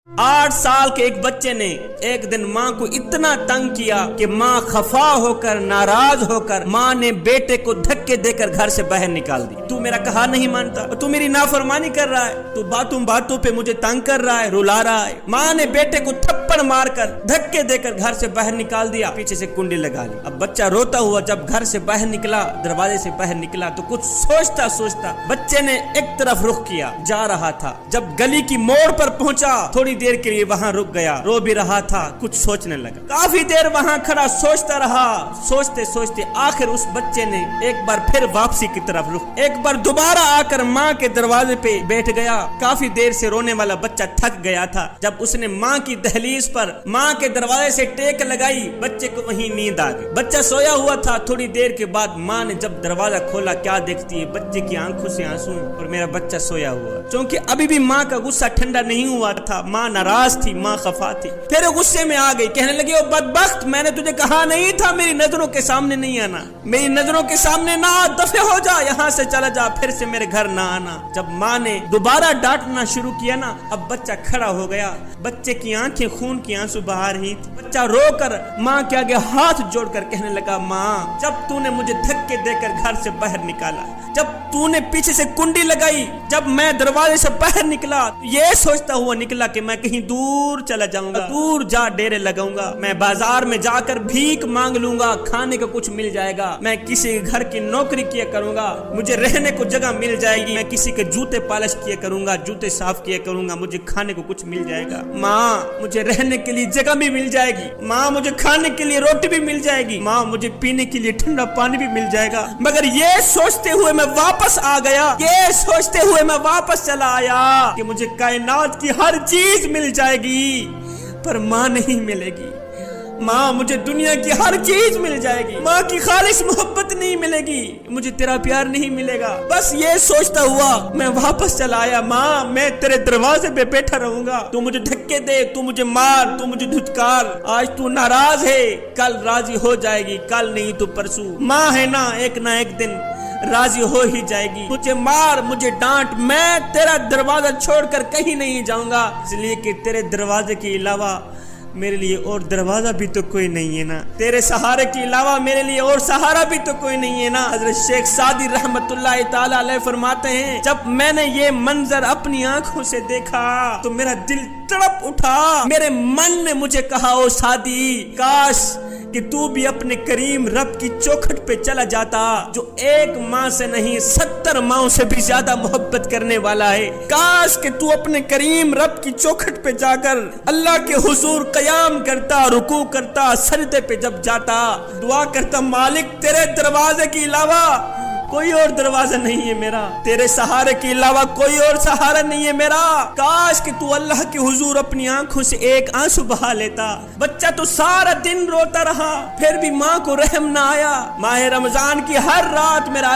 8 साल के एक बच्चे ने एक दिन माँ को इतना तंग किया कि माँ खफा होकर नाराज होकर माँ ने बेटे को धक्के देकर घर से बाहर निकाल दी। तू मेरा कहा नहीं मानता, तू मेरी नाफरमानी कर रहा है, तू बातों बातों पे मुझे तंग कर रहा है, रुला रहा है। माँ ने बेटे को थप्पड़ मारकर धक्के देकर घर से बाहर निकाल दिया, पीछे से कुंडी लगा ली। अब बच्चा रोता हुआ जब घर से बाहर निकला, दरवाजे से बाहर निकला तो कुछ सोचता सोचता बच्चे ने एक तरफ रुख किया, जा रहा था। जब गली की मोड़ पर पहुंचा, थोड़ी देर के लिए वहां रुक गया, रो भी रहा था, कुछ सोचने लगा। काफी देर वहां खड़ा सोचता रहा, सोचते सोचते आखिर उस बच्चे ने एक बार फिर वापसी की तरफ रुख, एक बार दोबारा आकर माँ के दरवाजे पे बैठ गया। काफी देर से रोने वाला बच्चा थक गया था। जब उसने माँ की दहलीज पर माँ के दरवाजे से टेक लगाई, बच्चे को वहीं नींद आ गई। बच्चा सोया हुआ था। थोड़ी देर के बाद माँ ने जब दरवाजा खोला, क्या देखती है, बच्चे की आंखों से आंसू और मेरा बच्चा सोया हुआ। क्योंकि अभी भी माँ का गुस्सा ठंडा नहीं हुआ था, माँ नाराज थी, माँ खफा थी। फिर वो गुस्से में आ गई, कहने लगी, ओ बदबख्त, मैंने तुझे कहा नहीं था मेरी नजरों के सामने नहीं आना, मेरी नजरों के सामने ना, दफे हो जा, यहाँ से चला जा, फिर से मेरे घर ना आना। जब माँ ने दोबारा डांटना शुरू किया ना, अब बच्चा खड़ा हो गया। बच्चे की आंखें खून की आंसू बहा रही थी। बच्चा रोकर माँ के आगे हाथ जोड़कर कहने लगा, माँ, जब तूने मुझे धक्के देकर घर से बाहर निकाला, जब तूने पीछे से कुंडी लगाई, जब मैं दरवाजे से बाहर निकला, ये सोचता हुआ निकला कि मैं कहीं दूर चला जाऊंगा, दूर जा डेरे लगाऊंगा, मैं बाजार में जाकर भीख मांग लूंगा, खाने को कुछ मिल जाएगा, मैं किसी घर की नौकरी किया करूंगा, मुझे रहने को जगह मिल जाएगी, मैं किसी के जूते पॉलिश किया करूंगा, जूते साफ किया करूंगा, मुझे खाने को कुछ मिल जाएगा। माँ, मुझे रहने के लिए जगह भी मिल जाएगी, माँ, मुझे खाने के लिए रोटी भी मिल जाएगी, माँ, मुझे पीने के लिए ठंडा पानी भी मिल जाएगा। मगर ये सोचते हुए मैं वापस आ गया, ये सोचते हुए मैं वापस चला आया कि मुझे कायनात की हर चीज मिल जाएगी, पर माँ नहीं मिलेगी। माँ, मुझे दुनिया की हर चीज मिल जाएगी, माँ की खालिश मोहब्बत नहीं मिलेगी, मुझे तेरा प्यार नहीं मिलेगा। बस ये सोचता हुआ मैं वापस चला आया। माँ, मैं तेरे दरवाजे पे बैठा रहूंगा, तू मुझे धक्के दे, तू मुझे मार, तू मुझे धुतकार, आज तू नाराज है, कल राजी हो जाएगी, कल नहीं तो परसों। माँ है ना एक दिन राजी हो ही जाएगी। मुझे मार, मुझे डांट, मैं तेरा दरवाजा छोड़कर कहीं नहीं जाऊंगा, इसलिए कि तेरे दरवाजे के अलावा मेरे लिए और दरवाजा भी तो कोई नहीं है ना, तेरे सहारे के अलावा मेरे लिए और सहारा भी तो कोई नहीं है ना। हजरत शेख सादी रहमतुल्लाह ताला अलैह फरमाते हैं, जब मैंने ये मंजर अपनी आंखों से देखा तो मेरा दिल तड़प उठा, मेरे मन ने मुझे कहा, ओ सादी, काश कि तू भी अपने करीम रब की चौखट पे चला जाता, जो एक माँ से नहीं 70 माँओं से भी ज्यादा मोहब्बत करने वाला है। काश कि तू अपने करीम रब की चौखट पे जाकर अल्लाह के हुजूर कयाम करता, रुकू करता, सजदे पे जब जाता, दुआ करता, मालिक, तेरे दरवाजे के अलावा कोई और दरवाजा नहीं है मेरा, तेरे सहारे के अलावा कोई और सहारा नहीं है मेरा। काश कि तू अल्लाह के हुजूर अपनी आंखों से एक आंसू बहा लेता। बच्चा तो सारा दिन रोता रहा, फिर भी माँ को रहम ना आया। माह रमजान की हर रात मेरा